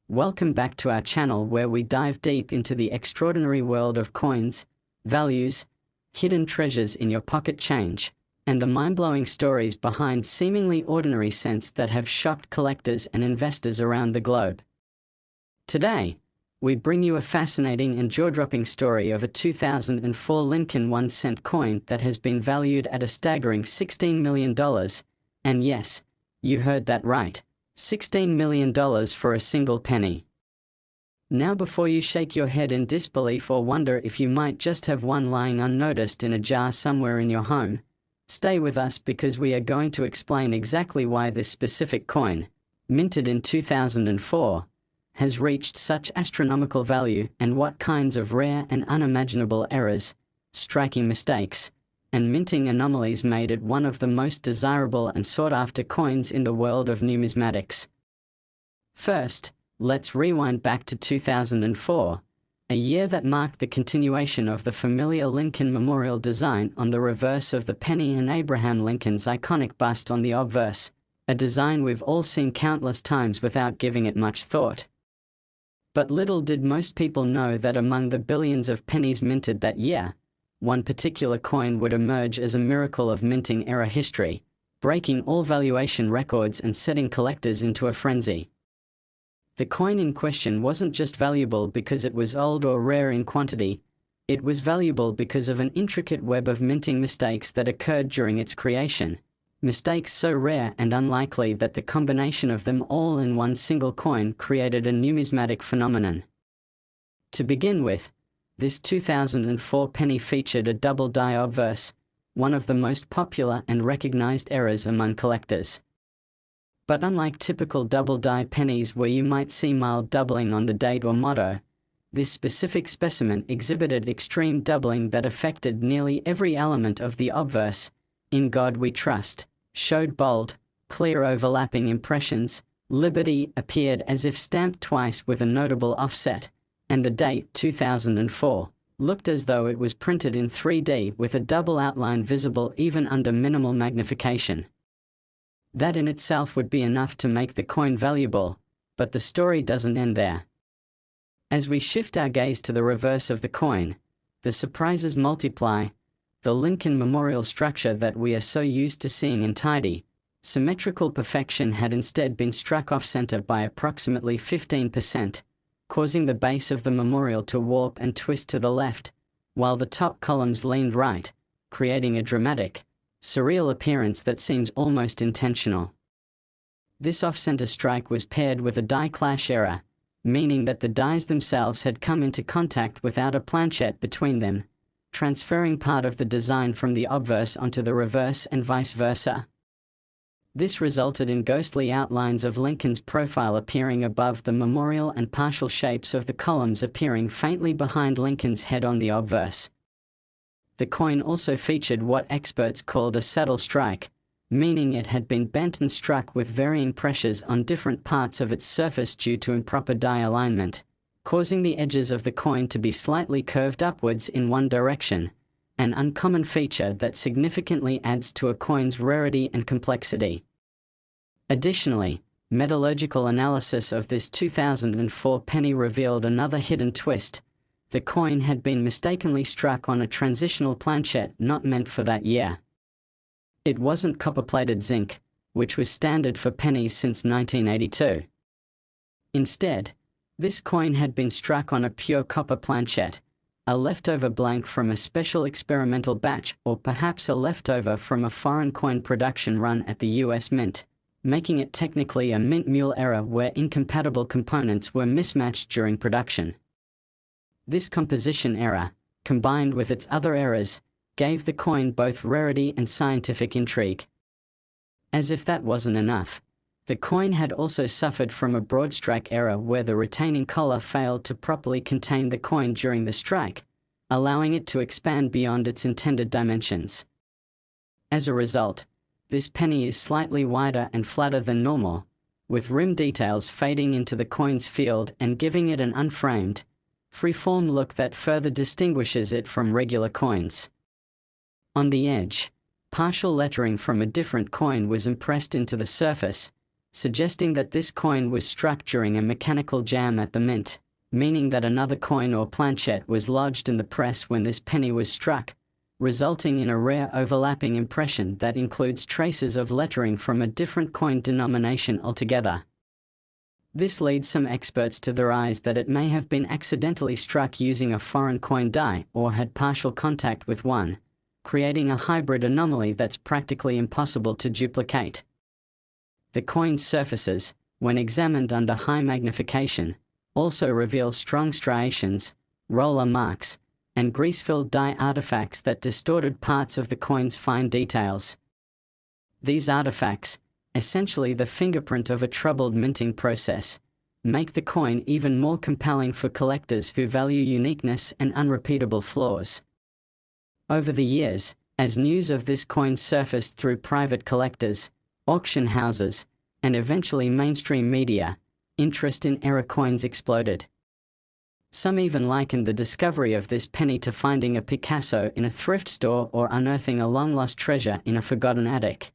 Welcome back to our channel where we dive deep into the extraordinary world of coins, values, hidden treasures in your pocket change, and the mind-blowing stories behind seemingly ordinary cents that have shocked collectors and investors around the globe. Today, we bring you a fascinating and jaw-dropping story of a 2004 Lincoln 1-cent coin that has been valued at a staggering $16 million. And yes, you heard that right. $16 million for a single penny. Now, before you shake your head in disbelief or wonder if you might just have one lying unnoticed in a jar somewhere in your home, stay with us because we are going to explain exactly why this specific coin, minted in 2004, has reached such astronomical value and what kinds of rare and unimaginable errors, striking mistakes, and minting anomalies made it one of the most desirable and sought-after coins in the world of numismatics. First, let's rewind back to 2004, a year that marked the continuation of the familiar Lincoln Memorial design on the reverse of the penny and Abraham Lincoln's iconic bust on the obverse, a design we've all seen countless times without giving it much thought. But little did most people know that among the billions of pennies minted that year, one particular coin would emerge as a miracle of minting era history, breaking all valuation records and setting collectors into a frenzy. The coin in question wasn't just valuable because it was old or rare in quantity, it was valuable because of an intricate web of minting mistakes that occurred during its creation, mistakes so rare and unlikely that the combination of them all in one single coin created a numismatic phenomenon. To begin with, this 2004 penny featured a double-die obverse, one of the most popular and recognized errors among collectors. But unlike typical double-die pennies where you might see mild doubling on the date or motto, this specific specimen exhibited extreme doubling that affected nearly every element of the obverse. "In God We Trust" showed bold, clear overlapping impressions, "Liberty" appeared as if stamped twice with a notable offset, and the date 2004 looked as though it was printed in 3D with a double outline visible even under minimal magnification. That in itself would be enough to make the coin valuable, but the story doesn't end there. As we shift our gaze to the reverse of the coin, the surprises multiply. The Lincoln Memorial structure that we are so used to seeing in tidy, symmetrical perfection had instead been struck off-center by approximately 15%, causing the base of the memorial to warp and twist to the left, while the top columns leaned right, creating a dramatic, surreal appearance that seems almost intentional. This off-center strike was paired with a die clash error, meaning that the dies themselves had come into contact without a planchette between them, transferring part of the design from the obverse onto the reverse and vice versa. This resulted in ghostly outlines of Lincoln's profile appearing above the memorial and partial shapes of the columns appearing faintly behind Lincoln's head on the obverse. The coin also featured what experts called a saddle strike, meaning it had been bent and struck with varying pressures on different parts of its surface due to improper die alignment, causing the edges of the coin to be slightly curved upwards in one direction, an uncommon feature that significantly adds to a coin's rarity and complexity. Additionally, metallurgical analysis of this 2004 penny revealed another hidden twist. The coin had been mistakenly struck on a transitional planchette not meant for that year. It wasn't copper-plated zinc, which was standard for pennies since 1982. Instead, this coin had been struck on a pure copper planchette, a leftover blank from a special experimental batch, or perhaps a leftover from a foreign coin production run at the US Mint, making it technically a mint mule error where incompatible components were mismatched during production. This composition error, combined with its other errors, gave the coin both rarity and scientific intrigue. As if that wasn't enough, the coin had also suffered from a broad strike error where the retaining collar failed to properly contain the coin during the strike, allowing it to expand beyond its intended dimensions. As a result, this penny is slightly wider and flatter than normal, with rim details fading into the coin's field and giving it an unframed, free-form look that further distinguishes it from regular coins. On the edge, partial lettering from a different coin was impressed into the surface, suggesting that this coin was struck during a mechanical jam at the mint, meaning that another coin or planchette was lodged in the press when this penny was struck, resulting in a rare overlapping impression that includes traces of lettering from a different coin denomination altogether. This leads some experts to theorize that it may have been accidentally struck using a foreign coin die or had partial contact with one, creating a hybrid anomaly that's practically impossible to duplicate. The coin's surfaces, when examined under high magnification, also reveal strong striations, roller marks, and grease-filled die artifacts that distorted parts of the coin's fine details. These artifacts, essentially the fingerprint of a troubled minting process, make the coin even more compelling for collectors who value uniqueness and unrepeatable flaws. Over the years, as news of this coin surfaced through private collectors, auction houses, and eventually mainstream media, interest in error coins exploded. Some even likened the discovery of this penny to finding a Picasso in a thrift store or unearthing a long-lost treasure in a forgotten attic.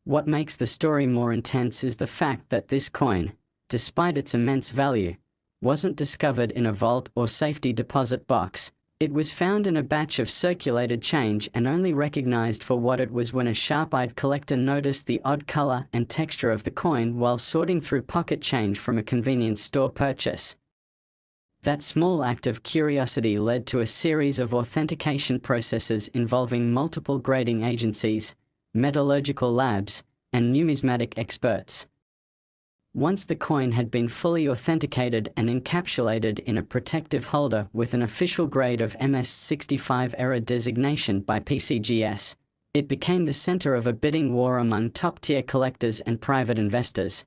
What makes the story more intense is the fact that this coin, despite its immense value, wasn't discovered in a vault or safety deposit box. It was found in a batch of circulated change and only recognized for what it was when a sharp-eyed collector noticed the odd color and texture of the coin while sorting through pocket change from a convenience store purchase. That small act of curiosity led to a series of authentication processes involving multiple grading agencies, metallurgical labs, and numismatic experts. Once the coin had been fully authenticated and encapsulated in a protective holder with an official grade of MS65 error designation by PCGS, it became the center of a bidding war among top-tier collectors and private investors.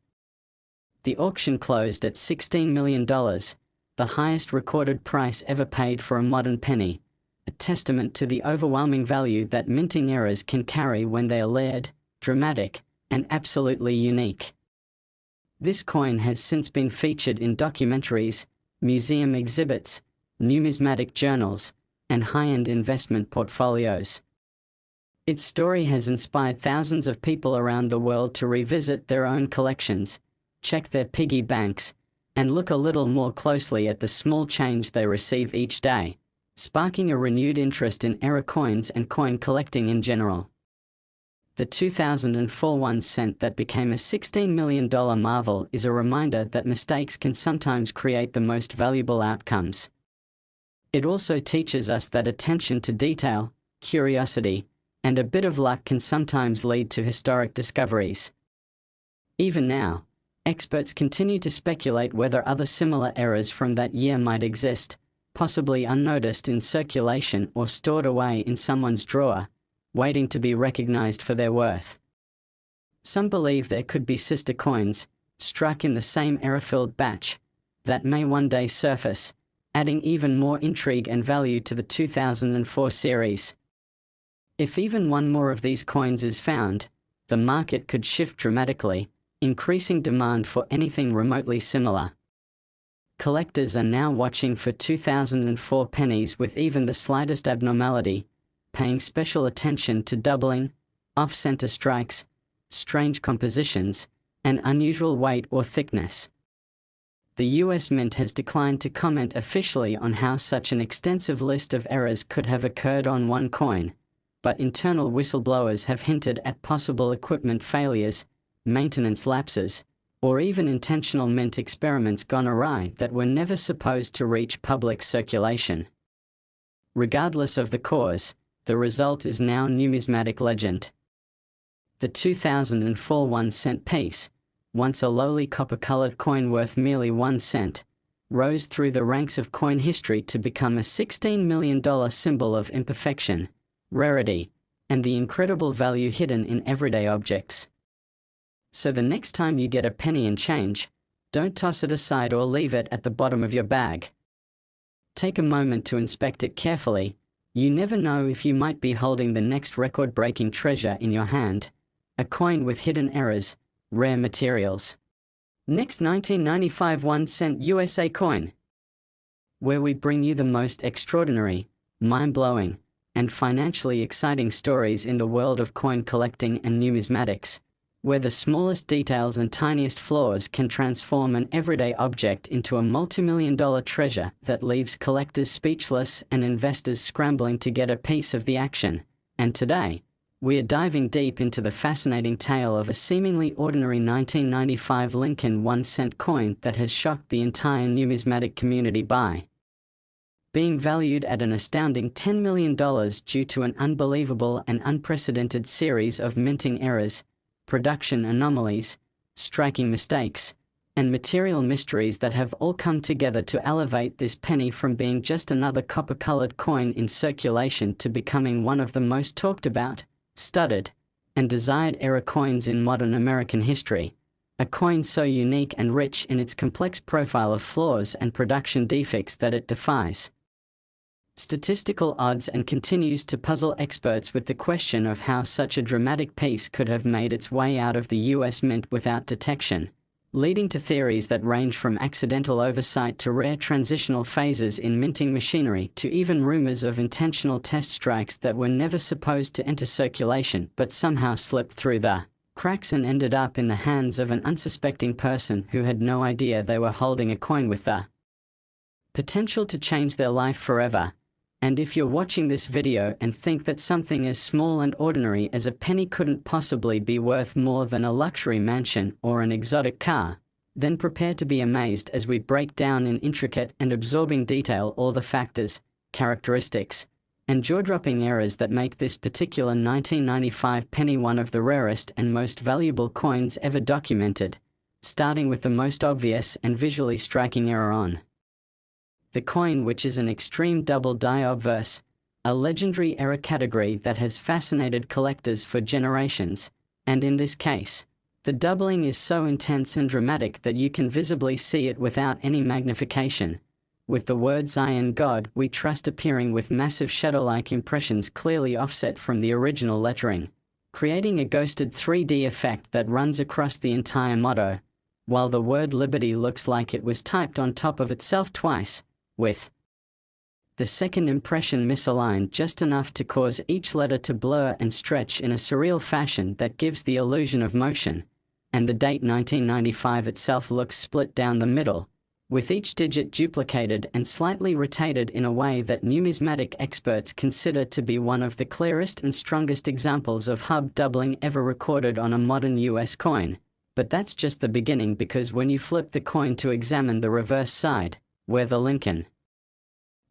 The auction closed at $16 million, the highest recorded price ever paid for a modern penny, a testament to the overwhelming value that minting errors can carry when they are layered, dramatic, and absolutely unique. This coin has since been featured in documentaries, museum exhibits, numismatic journals, and high-end investment portfolios. Its story has inspired thousands of people around the world to revisit their own collections, check their piggy banks, and look a little more closely at the small change they receive each day, sparking a renewed interest in error coins and coin collecting in general. The 2004 1 cent that became a $16 million marvel is a reminder that mistakes can sometimes create the most valuable outcomes. It also teaches us that attention to detail, curiosity, and a bit of luck can sometimes lead to historic discoveries. Even now, experts continue to speculate whether other similar errors from that year might exist, possibly unnoticed in circulation or stored away in someone's drawer, waiting to be recognized for their worth. Some believe there could be sister coins, struck in the same error-filled batch, that may one day surface, adding even more intrigue and value to the 2004 series. If even one more of these coins is found, the market could shift dramatically, increasing demand for anything remotely similar. Collectors are now watching for 2004 pennies with even the slightest abnormality, paying special attention to doubling, off-center strikes, strange compositions, and unusual weight or thickness. The US Mint has declined to comment officially on how such an extensive list of errors could have occurred on one coin, but internal whistleblowers have hinted at possible equipment failures, maintenance lapses, or even intentional mint experiments gone awry that were never supposed to reach public circulation. Regardless of the cause, the result is now numismatic legend. The 2004 1 cent piece, once a lowly copper-colored coin worth merely 1 cent, rose through the ranks of coin history to become a $16 million symbol of imperfection, rarity, and the incredible value hidden in everyday objects. So the next time you get a penny and change, don't toss it aside or leave it at the bottom of your bag. Take a moment to inspect it carefully. You never know if you might be holding the next record-breaking treasure in your hand, a coin with hidden errors, rare materials. Next 1995 1 cent USA coin, where we bring you the most extraordinary, mind-blowing, and financially exciting stories in the world of coin collecting and numismatics. where the smallest details and tiniest flaws can transform an everyday object into a multi-million-dollar treasure that leaves collectors speechless and investors scrambling to get a piece of the action. And today, we are diving deep into the fascinating tale of a seemingly ordinary 1995 Lincoln 1-cent coin that has shocked the entire numismatic community by being valued at an astounding $10 million due to an unbelievable and unprecedented series of minting errors, production anomalies, striking mistakes, and material mysteries that have all come together to elevate this penny from being just another copper-colored coin in circulation to becoming one of the most talked about, studied, and desired era coins in modern American history. A coin so unique and rich in its complex profile of flaws and production defects that it defies statistical odds and continues to puzzle experts with the question of how such a dramatic piece could have made its way out of the US Mint without detection, leading to theories that range from accidental oversight to rare transitional phases in minting machinery to even rumors of intentional test strikes that were never supposed to enter circulation but somehow slipped through the cracks and ended up in the hands of an unsuspecting person who had no idea they were holding a coin with the potential to change their life forever. And if you're watching this video and think that something as small and ordinary as a penny couldn't possibly be worth more than a luxury mansion or an exotic car, then prepare to be amazed as we break down in intricate and absorbing detail all the factors, characteristics, and jaw-dropping errors that make this particular 1995 penny one of the rarest and most valuable coins ever documented, starting with the most obvious and visually striking error on the coin, which is an extreme double die obverse, a legendary error category that has fascinated collectors for generations, and in this case, the doubling is so intense and dramatic that you can visibly see it without any magnification, with the words "I and God we trust" appearing with massive shadow-like impressions clearly offset from the original lettering, creating a ghosted 3D effect that runs across the entire motto, while the word Liberty looks like it was typed on top of itself twice, with the second impression misaligned just enough to cause each letter to blur and stretch in a surreal fashion that gives the illusion of motion, and the date 1995 itself looks split down the middle, with each digit duplicated and slightly rotated in a way that numismatic experts consider to be one of the clearest and strongest examples of hub doubling ever recorded on a modern US coin. But that's just the beginning, because when you flip the coin to examine the reverse side, where the Lincoln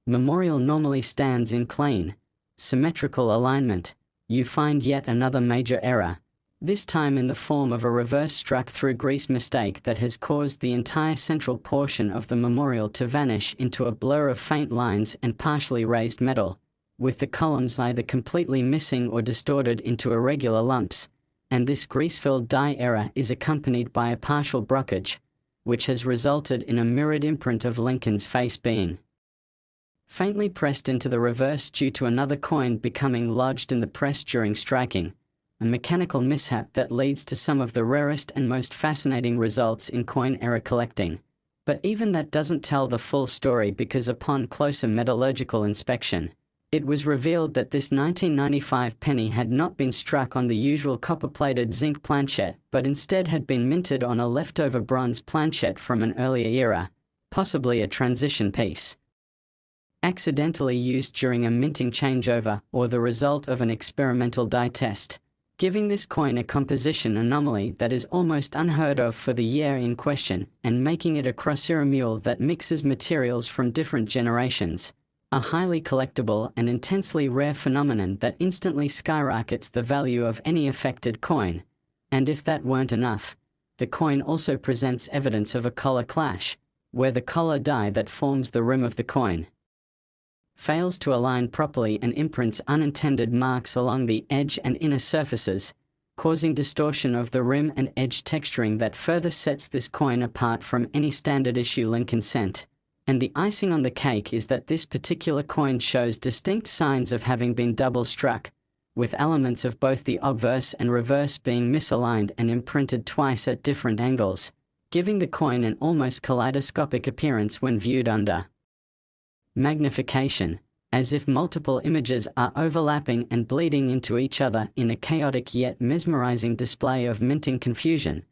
Memorial normally stands in clean, symmetrical alignment, you find yet another major error, this time in the form of a reverse struck-through grease mistake that has caused the entire central portion of the memorial to vanish into a blur of faint lines and partially raised metal, with the columns either completely missing or distorted into irregular lumps, and this grease-filled die error is accompanied by a partial brokerage, which has resulted in a mirrored imprint of Lincoln's face being faintly pressed into the reverse due to another coin becoming lodged in the press during striking, a mechanical mishap that leads to some of the rarest and most fascinating results in coin error collecting. But even that doesn't tell the full story, because upon closer metallurgical inspection, it was revealed that this 1995 penny had not been struck on the usual copper-plated zinc planchet, but instead had been minted on a leftover bronze planchet from an earlier era, possibly a transition piece, accidentally used during a minting changeover or the result of an experimental die test, giving this coin a composition anomaly that is almost unheard of for the year in question, and making it a crosier mule that mixes materials from different generations. A highly collectible and intensely rare phenomenon that instantly skyrockets the value of any affected coin. And if that weren't enough, the coin also presents evidence of a collar clash, where the collar die that forms the rim of the coin fails to align properly and imprints unintended marks along the edge and inner surfaces, causing distortion of the rim and edge texturing that further sets this coin apart from any standard issue Lincoln cent. And the icing on the cake is that this particular coin shows distinct signs of having been double struck, with elements of both the obverse and reverse being misaligned and imprinted twice at different angles, giving the coin an almost kaleidoscopic appearance when viewed under magnification. as if multiple images are overlapping and bleeding into each other in a chaotic yet mesmerizing display of minting confusion.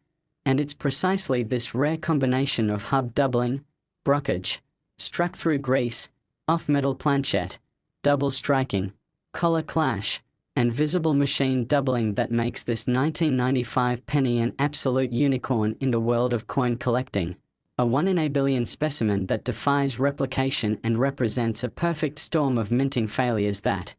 And it's precisely this rare combination of hub doubling, brockage, struck through grease, off-metal planchette, double striking, collar clash, and visible machine doubling that makes this 1995 penny an absolute unicorn in the world of coin collecting. A 1 in a billion specimen that defies replication and represents a perfect storm of minting failures that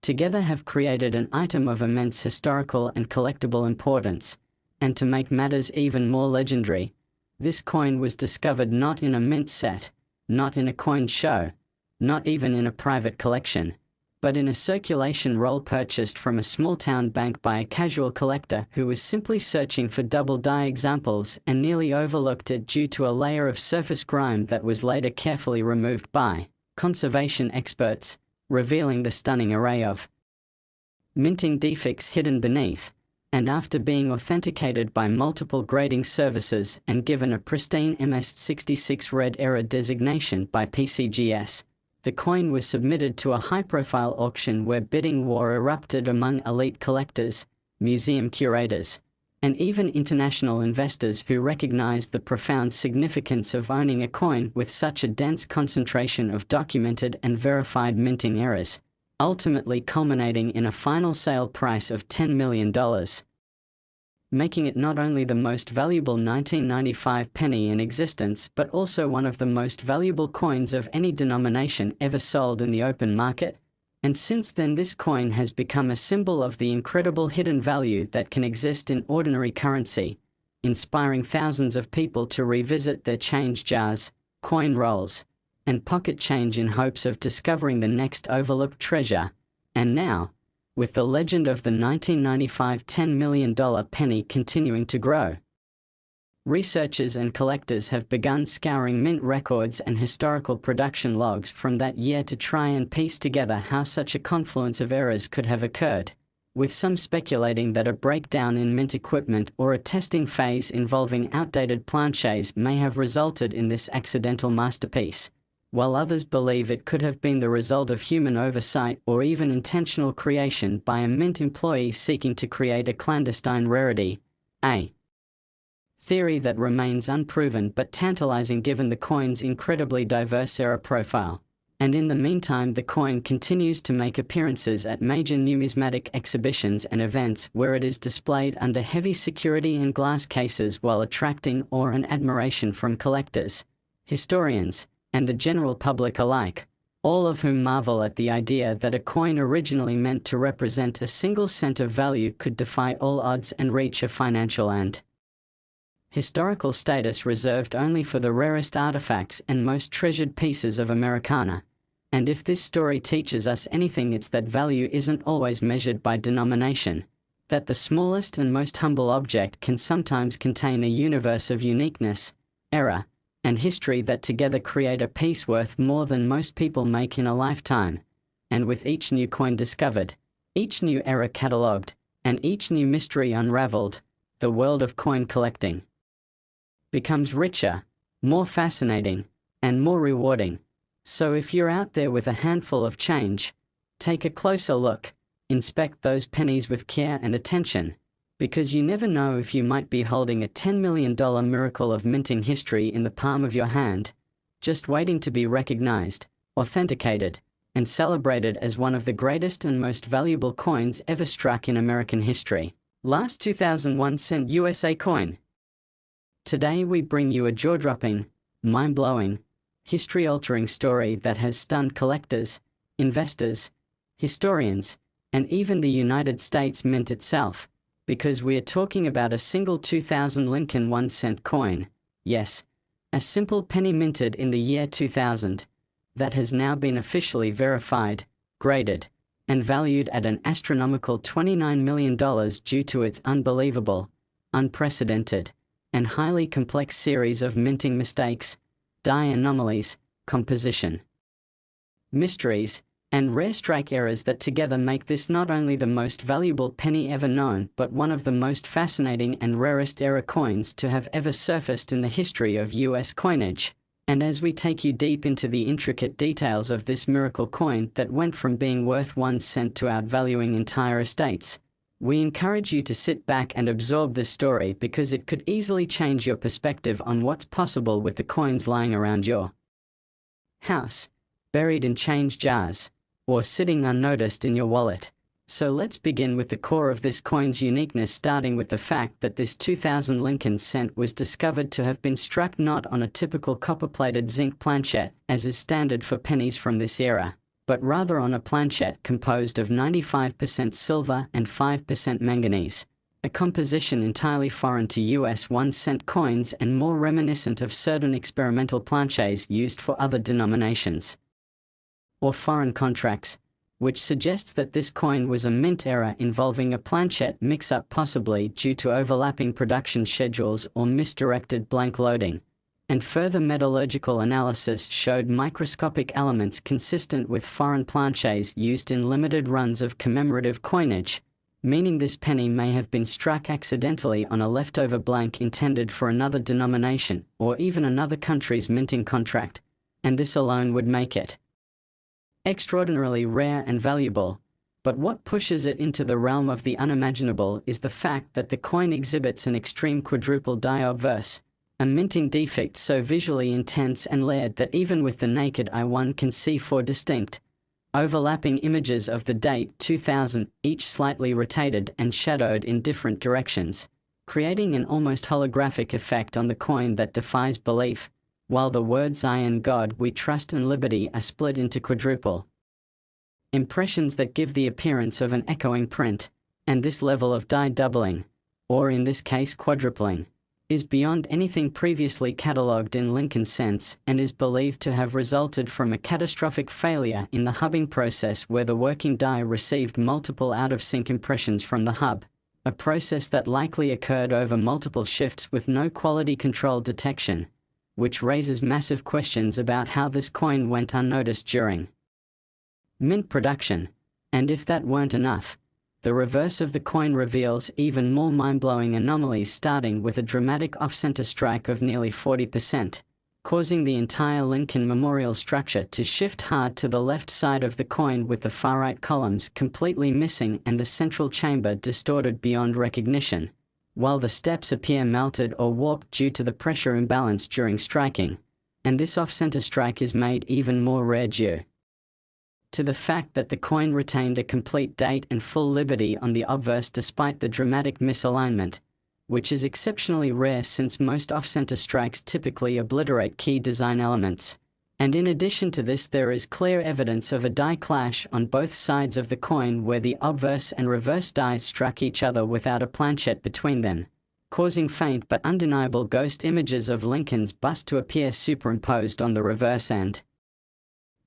together have created an item of immense historical and collectible importance. And to make matters even more legendary, this coin was discovered not in a mint set, not in a coin show, not even in a private collection, but in a circulation roll purchased from a small-town bank by a casual collector who was simply searching for double-die examples and nearly overlooked it due to a layer of surface grime that was later carefully removed by conservation experts, revealing the stunning array of minting defects hidden beneath. And after being authenticated by multiple grading services and given a pristine MS66 red error designation by PCGS, the coin was submitted to a high-profile auction where bidding war erupted among elite collectors, museum curators, and even international investors who recognized the profound significance of owning a coin with such a dense concentration of documented and verified minting errors, ultimately culminating in a final sale price of $10 million. Making it not only the most valuable 1995 penny in existence but also one of the most valuable coins of any denomination ever sold in the open market. And since then this coin has become a symbol of the incredible hidden value that can exist in ordinary currency, inspiring thousands of people to revisit their change jars, coin rolls, and pocket change in hopes of discovering the next overlooked treasure. And now, with the legend of the 1995 $10 million penny continuing to grow, researchers and collectors have begun scouring mint records and historical production logs from that year to try and piece together how such a confluence of errors could have occurred, with some speculating that a breakdown in mint equipment or a testing phase involving outdated planchets may have resulted in this accidental masterpiece, while others believe it could have been the result of human oversight or even intentional creation by a mint employee seeking to create a clandestine rarity, a theory that remains unproven but tantalizing given the coin's incredibly diverse error profile. And in the meantime the coin continues to make appearances at major numismatic exhibitions and events where it is displayed under heavy security in glass cases while attracting awe and admiration from collectors, historians, and the general public alike, all of whom marvel at the idea that a coin originally meant to represent a single cent of value could defy all odds and reach a financial and historical status reserved only for the rarest artifacts and most treasured pieces of Americana. And if this story teaches us anything, it's that value isn't always measured by denomination, that the smallest and most humble object can sometimes contain a universe of uniqueness, error, and history that together create a piece worth more than most people make in a lifetime. And with each new coin discovered, each new error catalogued, and each new mystery unraveled, the world of coin collecting becomes richer, more fascinating, and more rewarding. So if you're out there with a handful of change, take a closer look, inspect those pennies with care and attention, because you never know if you might be holding a $10 million miracle of minting history in the palm of your hand, just waiting to be recognized, authenticated, and celebrated as one of the greatest and most valuable coins ever struck in American history. Last 2001 cent USA coin. Today we bring you a jaw-dropping, mind-blowing, history-altering story that has stunned collectors, investors, historians, and even the United States Mint itself, because we are talking about a single 2000 Lincoln 1-cent coin, yes, a simple penny minted in the year 2000, that has now been officially verified, graded, and valued at an astronomical $29 million due to its unbelievable, unprecedented, and highly complex series of minting mistakes, die anomalies, composition mysteries, and rare strike errors that together make this not only the most valuable penny ever known but one of the most fascinating and rarest error coins to have ever surfaced in the history of US coinage. And as we take you deep into the intricate details of this miracle coin that went from being worth 1 cent to outvaluing entire estates, we encourage you to sit back and absorb this story because it could easily change your perspective on what's possible with the coins lying around your house, buried in change jars, or sitting unnoticed in your wallet. So let's begin with the core of this coin's uniqueness, starting with the fact that this 2000 Lincoln cent was discovered to have been struck not on a typical copper-plated zinc planchette, as is standard for pennies from this era, but rather on a planchette composed of 95% silver and 5% manganese, a composition entirely foreign to US 1-cent coins and more reminiscent of certain experimental planchets used for other denominations or foreign contracts, which suggests that this coin was a mint error involving a planchette mix-up, possibly due to overlapping production schedules or misdirected blank loading. And further metallurgical analysis showed microscopic elements consistent with foreign planchets used in limited runs of commemorative coinage, meaning this penny may have been struck accidentally on a leftover blank intended for another denomination or even another country's minting contract, and this alone would make it extraordinarily rare and valuable. But what pushes it into the realm of the unimaginable is the fact that the coin exhibits an extreme quadruple die obverse, a minting defect so visually intense and layered that even with the naked eye one can see 4 distinct, overlapping images of the date 2000, each slightly rotated and shadowed in different directions, creating an almost holographic effect on the coin that defies belief, while the words "I and God we trust" and "liberty" are split into quadruple impressions that give the appearance of an echoing print. And this level of die doubling, or in this case quadrupling, is beyond anything previously catalogued in Lincoln cents and is believed to have resulted from a catastrophic failure in the hubbing process where the working die received multiple out-of-sync impressions from the hub, a process that likely occurred over multiple shifts with no quality control detection, which raises massive questions about how this coin went unnoticed during mint production. And if that weren't enough, the reverse of the coin reveals even more mind-blowing anomalies, starting with a dramatic off-center strike of nearly 40%, causing the entire Lincoln memorial structure to shift hard to the left side of the coin, with the far-right columns completely missing and the central chamber distorted beyond recognition, while the steps appear melted or warped due to the pressure imbalance during striking. And this off-center strike is made even more rare due to the fact that the coin retained a complete date and full liberty on the obverse despite the dramatic misalignment, which is exceptionally rare since most off-center strikes typically obliterate key design elements. And in addition to this, there is clear evidence of a die clash on both sides of the coin where the obverse and reverse dies struck each other without a planchette between them, causing faint but undeniable ghost images of Lincoln's bust to appear superimposed on the reverse and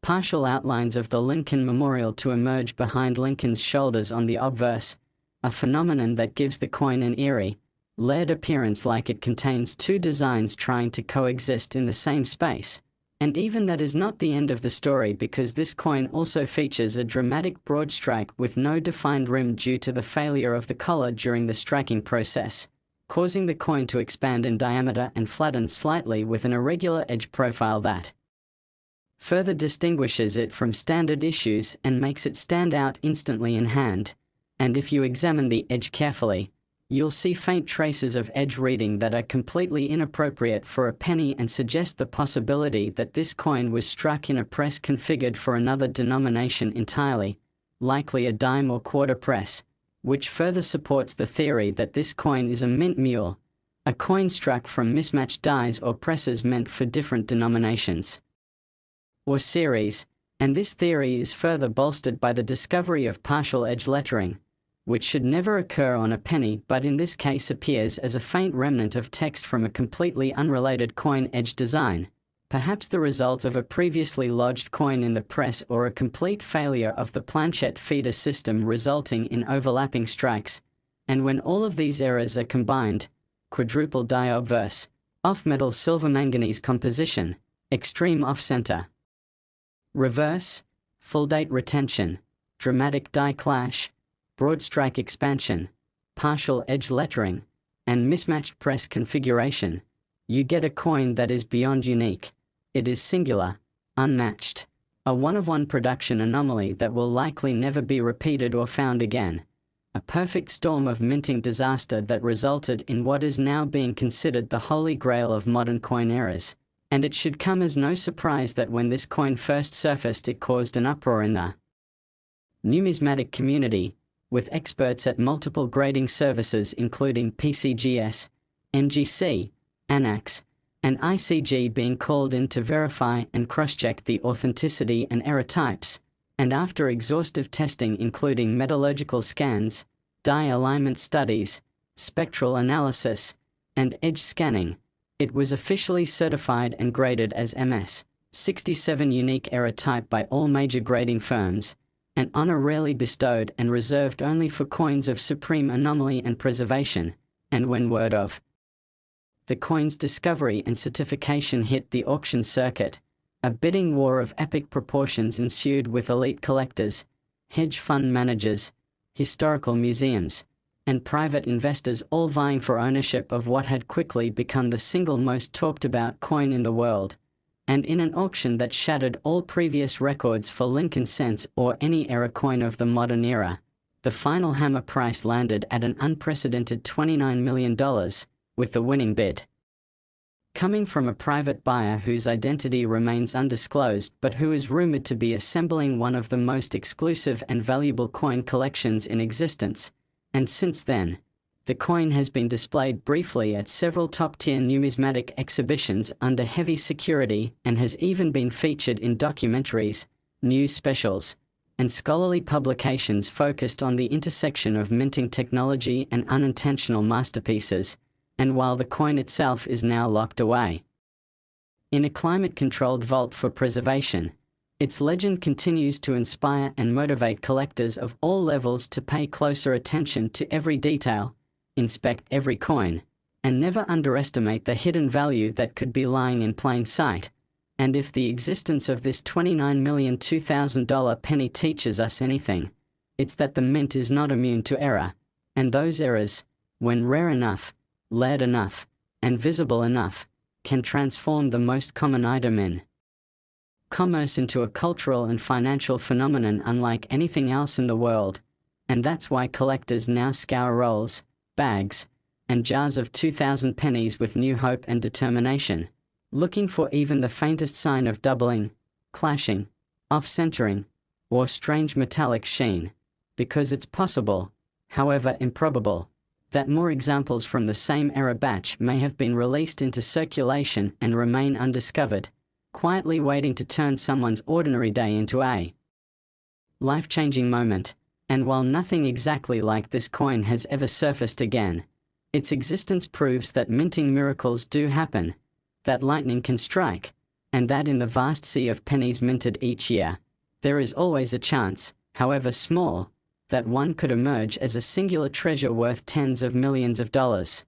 partial outlines of the Lincoln Memorial to emerge behind Lincoln's shoulders on the obverse, a phenomenon that gives the coin an eerie, layered appearance, like it contains 2 designs trying to coexist in the same space. And even that is not the end of the story, because this coin also features a dramatic broad strike with no defined rim due to the failure of the collar during the striking process, causing the coin to expand in diameter and flatten slightly with an irregular edge profile that further distinguishes it from standard issues and makes it stand out instantly in hand. And if you examine the edge carefully, you'll see faint traces of edge reading that are completely inappropriate for a penny and suggest the possibility that this coin was struck in a press configured for another denomination entirely, likely a dime or quarter press, which further supports the theory that this coin is a mint mule, a coin struck from mismatched dies or presses meant for different denominations or series. And this theory is further bolstered by the discovery of partial edge lettering, which should never occur on a penny but in this case appears as a faint remnant of text from a completely unrelated coin edge design, perhaps the result of a previously lodged coin in the press or a complete failure of the planchette feeder system resulting in overlapping strikes. And when all of these errors are combined, quadruple die obverse, off-metal silver manganese composition, extreme off-center reverse, full date retention, dramatic die clash, broad strike expansion, partial edge lettering, and mismatched press configuration, you get a coin that is beyond unique. It is singular, unmatched, a one-of-one production anomaly that will likely never be repeated or found again. A perfect storm of minting disaster that resulted in what is now being considered the holy grail of modern coin eras. And it should come as no surprise that when this coin first surfaced it caused an uproar in the numismatic community, with experts at multiple grading services including PCGS, NGC, ANAX, and ICG being called in to verify and cross-check the authenticity and error types, and after exhaustive testing including metallurgical scans, die alignment studies, spectral analysis, and edge scanning, it was officially certified and graded as MS 67 unique error type by all major grading firms, an honor rarely bestowed and reserved only for coins of supreme anomaly and preservation. And when word of the coin's discovery and certification hit the auction circuit, a bidding war of epic proportions ensued, with elite collectors, hedge fund managers, historical museums, and private investors all vying for ownership of what had quickly become the single most talked about coin in the world. And in an auction that shattered all previous records for Lincoln cents or any era coin of the modern era, the final hammer price landed at an unprecedented $29 million, with the winning bid coming from a private buyer whose identity remains undisclosed but who is rumored to be assembling one of the most exclusive and valuable coin collections in existence. And since then, the coin has been displayed briefly at several top-tier numismatic exhibitions under heavy security and has even been featured in documentaries, news specials, and scholarly publications focused on the intersection of minting technology and unintentional masterpieces. And while the coin itself is now locked away in a climate-controlled vault for preservation, its legend continues to inspire and motivate collectors of all levels to pay closer attention to every detail, inspect every coin, and never underestimate the hidden value that could be lying in plain sight. And if the existence of this $29,002,000 penny teaches us anything, it's that the mint is not immune to error, and those errors, when rare enough, layered enough, and visible enough, can transform the most common item in commerce into a cultural and financial phenomenon unlike anything else in the world. And that's why collectors now scour rolls, bags, and jars of 2,000 pennies with new hope and determination, looking for even the faintest sign of doubling, clashing, off-centering, or strange metallic sheen, because it's possible, however improbable, that more examples from the same era batch may have been released into circulation and remain undiscovered, quietly waiting to turn someone's ordinary day into a life-changing moment. And while nothing exactly like this coin has ever surfaced again, its existence proves that minting miracles do happen, that lightning can strike, and that in the vast sea of pennies minted each year, there is always a chance, however small, that one could emerge as a singular treasure worth tens of millions of dollars.